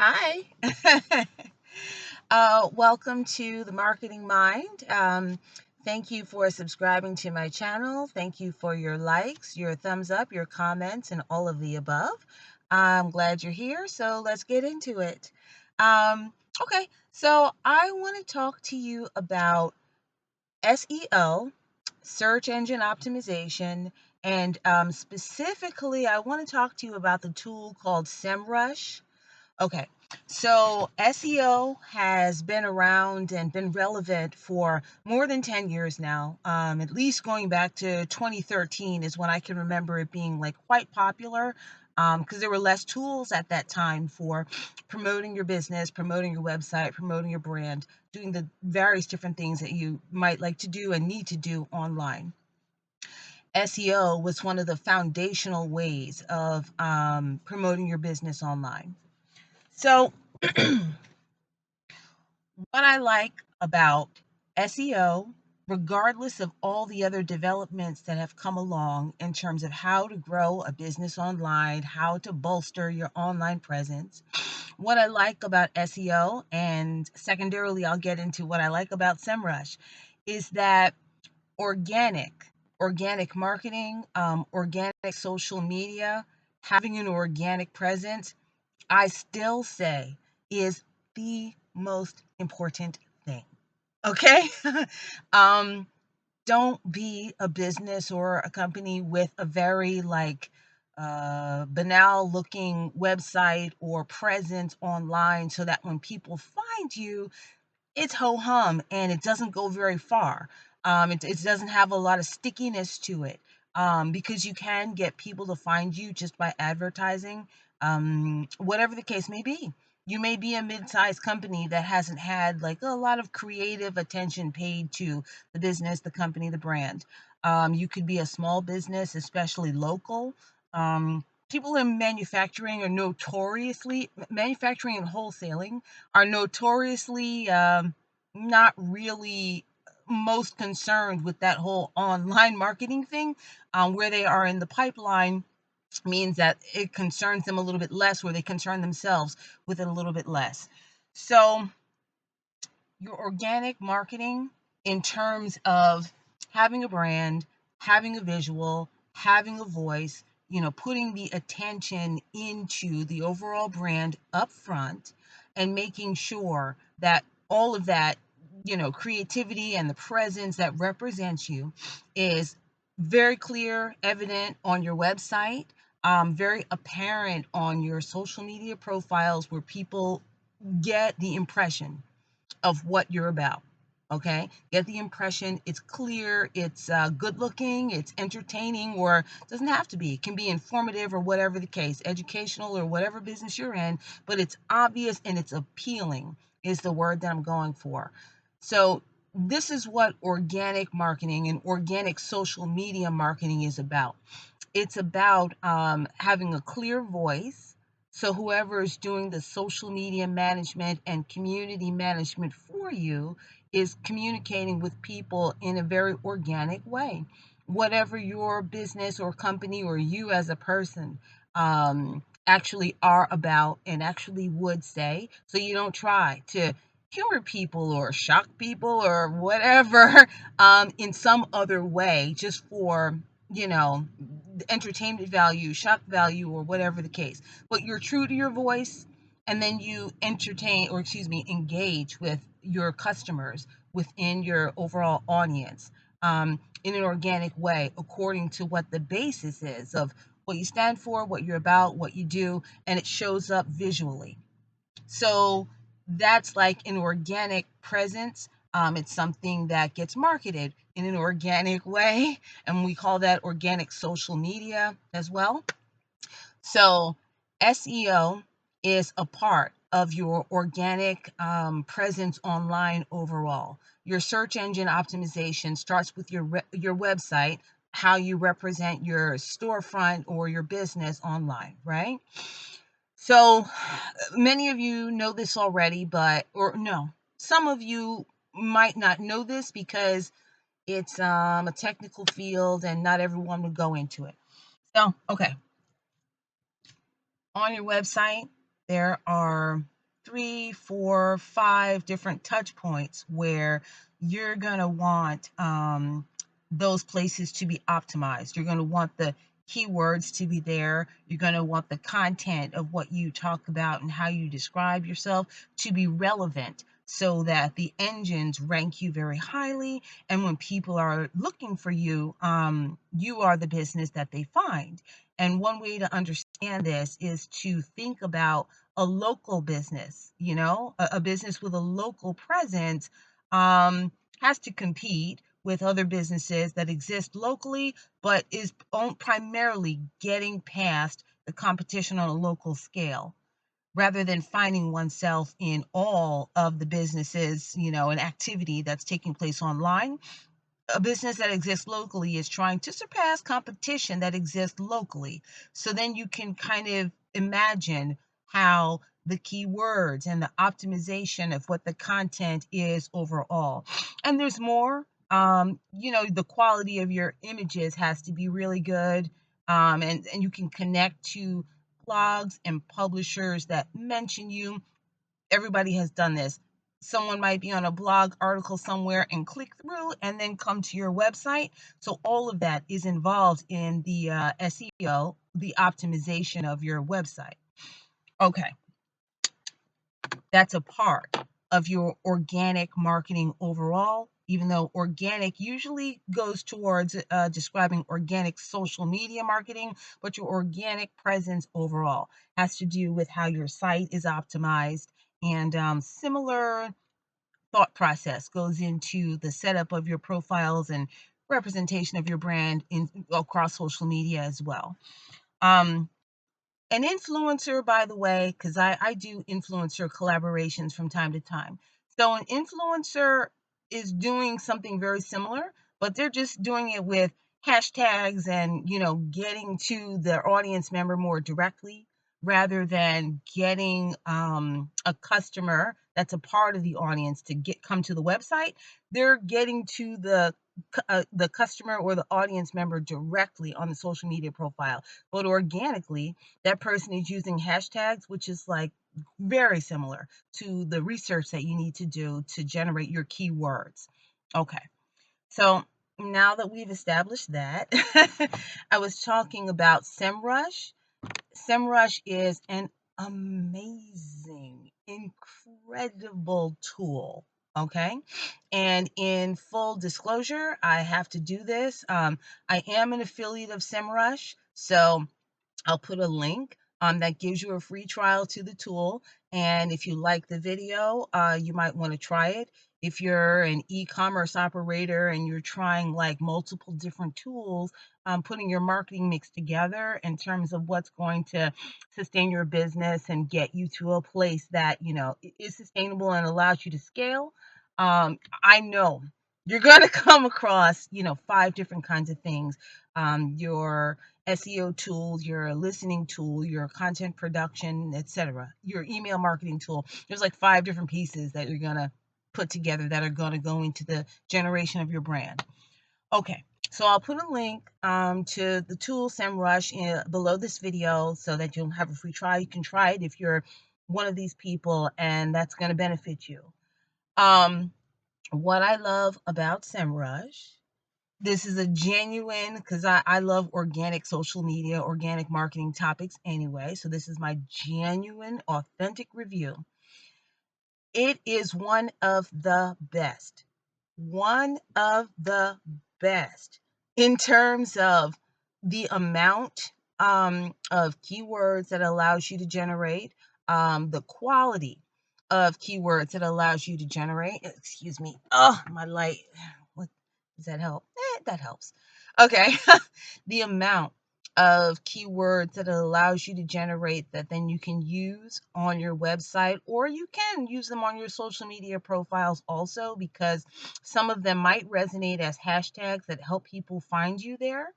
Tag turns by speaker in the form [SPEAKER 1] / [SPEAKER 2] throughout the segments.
[SPEAKER 1] Hi. Welcome to the Marketing Mind. Thank you for subscribing to my channel. Thank you for your likes, your thumbs up, your comments, and all of the above. I'm glad you're here, so let's get into it. Okay, so I want to talk to you about SEO, search engine optimization, and specifically, I want to talk to you about the tool called Semrush. Okay, so SEO has been around and been relevant for more than 10 years now. At least going back to 2013 is when I can remember it being like quite popular, because there were less tools at that time for promoting your business, promoting your website, promoting your brand, doing the various different things that you might like to do and need to do online. SEO was one of the foundational ways of promoting your business online. So, what I like about SEO, regardless of all the other developments that have come along in terms of how to grow a business online, how to bolster your online presence, what I like about SEO, and secondarily, I'll get into what I like about SEMrush, is that organic, organic marketing, organic social media, having an organic presence, I still say is the most important thing. Okay? um, don't be a business or a company with a very banal looking website or presence online so that when people find you, it's ho hum and it doesn't go very far. It doesn't have a lot of stickiness to it, because you can get people to find you just by advertising, whatever the case may be. You may be a mid-sized company that hasn't had like a lot of creative attention paid to the business, the company, the brand. You could be a small business, especially local. People in manufacturing and wholesaling are notoriously not really most concerned with that whole online marketing thing. Where they are in the pipeline means that it concerns them a little bit less, where they concern themselves with it a little bit less. So your organic marketing, in terms of having a brand, having a visual, having a voice, putting the attention into the overall brand up front and making sure that all of that, creativity and the presence that represents you is very clear, evident on your website, very apparent on your social media profiles, where people get the impression of what you're about. Okay, get the impression it's clear, it's good looking, it's entertaining, or doesn't have to be. It can be informative or whatever the case, educational or whatever business you're in, but it's obvious and it's appealing is the word that I'm going for. So this is what organic marketing and organic social media marketing is about. It's about having a clear voice. So, whoever is doing the social media management and community management for you is communicating with people in a very organic way. Whatever your business or company or you as a person actually are about and actually would say. So, you don't try to humor people or shock people or whatever in some other way just for, you know, entertainment value, shock value, or whatever the case. But you're true to your voice, and then you engage with your customers within your overall audience, in an organic way, according to what the basis is of what you stand for, what you're about, what you do, and it shows up visually. So that's like an organic presence. It's something that gets marketed in an organic way, and we call that organic social media as well. So SEO is a part of your organic presence online overall. Your search engine optimization starts with your website, how you represent your storefront or your business online, right? So many of you know this already, or no, some of you might not know this because it's a technical field and not everyone would go into it. So, okay, on your website, there are 3, 4, 5 different touch points where you're going to want those places to be optimized. You're going to want the keywords to be there. You're going to want the content of what you talk about and how you describe yourself to be relevant so that the engines rank you very highly. And when people are looking for you, you are the business that they find. And one way to understand this is to think about a local business, a business with a local presence has to compete with other businesses that exist locally, but is primarily getting past the competition on a local scale rather than finding oneself in all of the businesses, and activity that's taking place online. A business that exists locally is trying to surpass competition that exists locally. So then you can kind of imagine how the keywords and the optimization of what the content is overall. And there's more. The quality of your images has to be really good. And you can connect to blogs and publishers that mention you. Everybody has done this. Someone might be on a blog article somewhere and click through and then come to your website. So all of that is involved in the SEO, the optimization of your website. Okay, that's a part of your organic marketing overall, even though organic usually goes towards describing organic social media marketing, but your organic presence overall has to do with how your site is optimized. And similar thought process goes into the setup of your profiles and representation of your brand across social media as well. Um, an influencer, by the way, because I do influencer collaborations from time to time. So an influencer is doing something very similar, but they're just doing it with hashtags and, getting to their audience member more directly rather than getting a customer that's a part of the audience to come to the website. They're getting to the customer or the audience member directly on the social media profile, but organically that person is using hashtags, which is like very similar to the research that you need to do to generate your keywords. Okay, so now that we've established that, I was talking about Semrush. Semrush is an amazing, incredible tool. Okay. And in full disclosure, I have to do this. I am an affiliate of Semrush. So I'll put a link that gives you a free trial to the tool. And if you like the video, you might want to try it. If you're an e-commerce operator and you're trying like multiple different tools, putting your marketing mix together in terms of what's going to sustain your business and get you to a place that, is sustainable and allows you to scale. I know you're going to come across, 5 different kinds of things. Your SEO tools, your listening tool, your content production, etc., your email marketing tool. There's like 5 different pieces that you're going to put together that are going to go into the generation of your brand. Okay, so I'll put a link to the tool Semrush below this video so that you'll have a free trial. You can try it if you're one of these people, and that's going to benefit you. What I love about Semrush, this is a genuine, because I love organic social media, organic marketing topics anyway. So this is my genuine, authentic review. It is one of the best. One of the best in terms of the amount of keywords that allows you to generate, the quality of keywords that allows you to generate. Excuse me. Oh, my light. What does that help? That helps. Okay. The amount of keywords that it allows you to generate that then you can use on your website, or you can use them on your social media profiles also, because some of them might resonate as hashtags that help people find you there.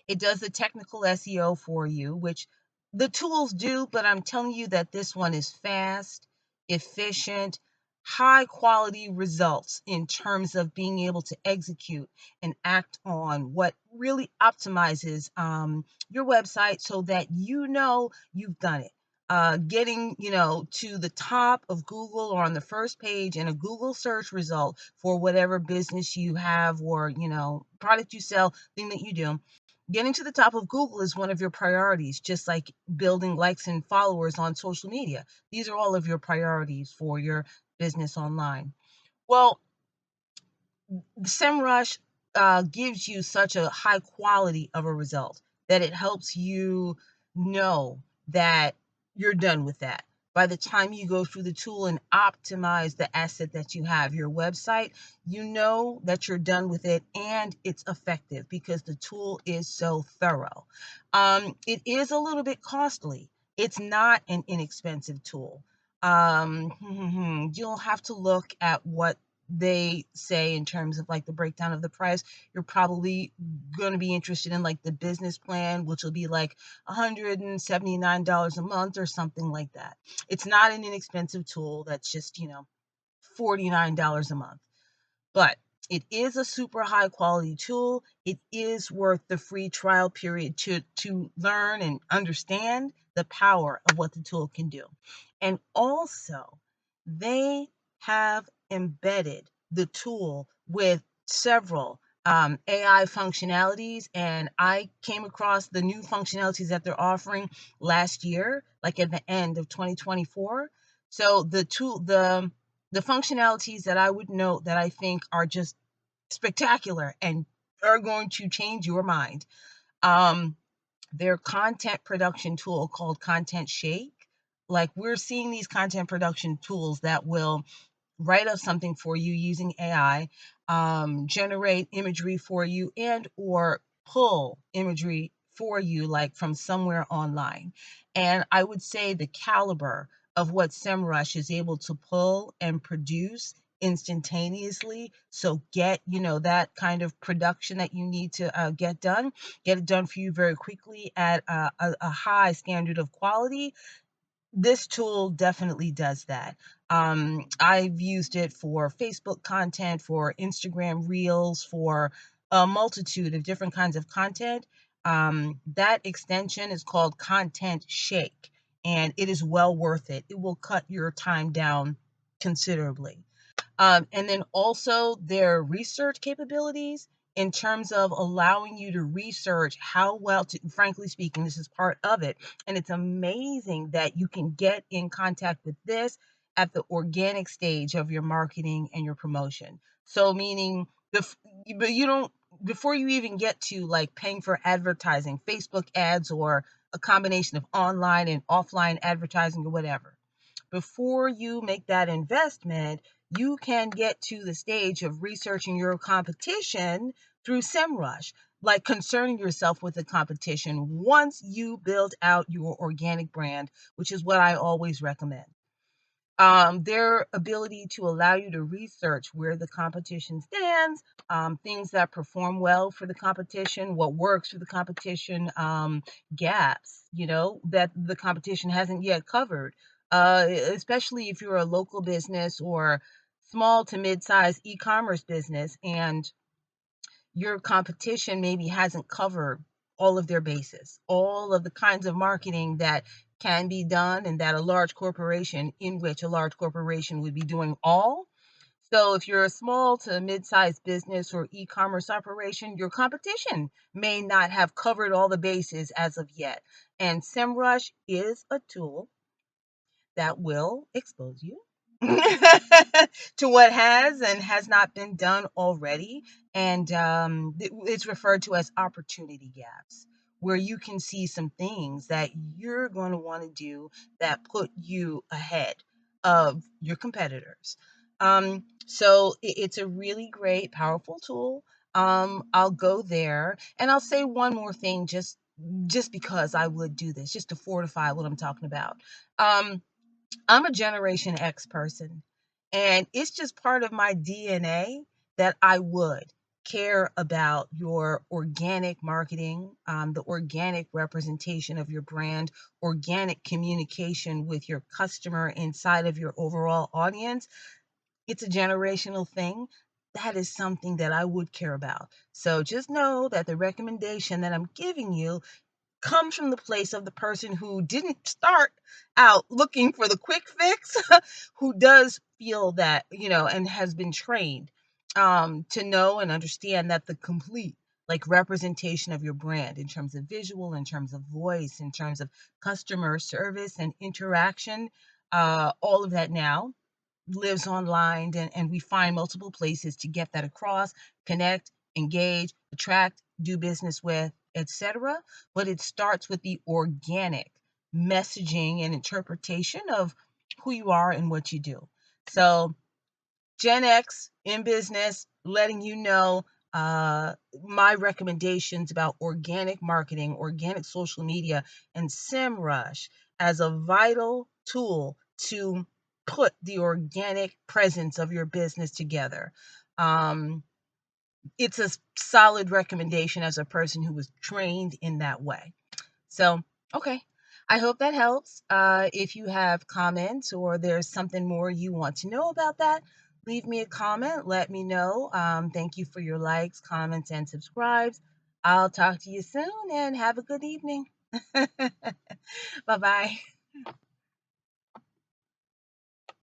[SPEAKER 1] It does the technical SEO for you, which the tools do, but I'm telling you that this one is fast, efficient, high quality results in terms of being able to execute and act on what really optimizes your website so that you know you've done it. Getting to the top of Google or on the first page in a Google search result for whatever business you have or product you sell, thing that you do. Getting to the top of Google is one of your priorities, just like building likes and followers on social media. These are all of your priorities for your business online. Well, Semrush gives you such a high quality of a result that it helps you know that you're done with that. By the time you go through the tool and optimize the asset that you have, your website, you know that you're done with it and it's effective because the tool is so thorough. It is a little bit costly. It's not an inexpensive tool. You'll have to look at what they say in terms of like the breakdown of the price. You're probably going to be interested in like the business plan, which will be like $179 a month or something like that. It's not an inexpensive tool that's just, $49 a month. But it is a super high quality tool. It is worth the free trial period to learn and understand the power of what the tool can do. And also, they have embedded the tool with several AI functionalities, and I came across the new functionalities that they're offering last year, like at the end of 2024. So the functionalities that I would note that I think are just spectacular and are going to change your mind. Um, their content production tool called Content Shake. Like we're seeing these content production tools that will write up something for you using AI, generate imagery for you, and or pull imagery for you like from somewhere online. And I would say the caliber of what SEMrush is able to pull and produce instantaneously, so get that kind of production that you need to get it done for you very quickly at a high standard of quality. This tool definitely does that. I've used it for Facebook content, for Instagram Reels, for a multitude of different kinds of content. That extension is called Content Shake, and it is well worth it. It will cut your time down considerably. And then also their research capabilities in terms of allowing you to research how well to, frankly speaking, this is part of it. And it's amazing that you can get in contact with this at the organic stage of your marketing and your promotion. So meaning but you don't, before you even get to like paying for advertising, Facebook ads, or a combination of online and offline advertising or whatever, before you make that investment, you can get to the stage of researching your competition through SEMrush, like concerning yourself with the competition once you build out your organic brand, which is what I always recommend. Their ability to allow you to research where the competition stands, things that perform well for the competition, what works for the competition, gaps, that the competition hasn't yet covered, especially if you're a local business or small to mid-sized e-commerce business and your competition maybe hasn't covered all of their bases, all of the kinds of marketing that can be done and that a large corporation, in which a large corporation would be doing all. So if you're a small to mid-sized business or e-commerce operation, your competition may not have covered all the bases as of yet. And SEMrush is a tool that will expose you to what has and has not been done already. And it's referred to as opportunity gaps, where you can see some things that you're going to want to do that put you ahead of your competitors. So it's a really great, powerful tool. I'll go there and I'll say one more thing, just because I would do this, just to fortify what I'm talking about. I'm a Generation X person, and it's just part of my DNA that I would care about your organic marketing, the organic representation of your brand, organic communication with your customer inside of your overall audience. it's a generational thing, that is something that I would care about. So just know that the recommendation that I'm giving you comes from the place of the person who didn't start out looking for the quick fix, who does feel that, and has been trained to know and understand that the complete like representation of your brand in terms of visual, in terms of voice, in terms of customer service and interaction, all of that now lives online, and we find multiple places to get that across, connect, engage, attract, do business with, etc. But it starts with the organic messaging and interpretation of who you are and what you do. So Gen X in business, letting you know my recommendations about organic marketing, organic social media, and Semrush as a vital tool to put the organic presence of your business together. Um, it's a solid recommendation as a person who was trained in that way. So, okay. I hope that helps. If you have comments or there's something more you want to know about that, leave me a comment. Let me know. Thank you for your likes, comments, and subscribes. I'll talk to you soon and have a good evening. Bye bye.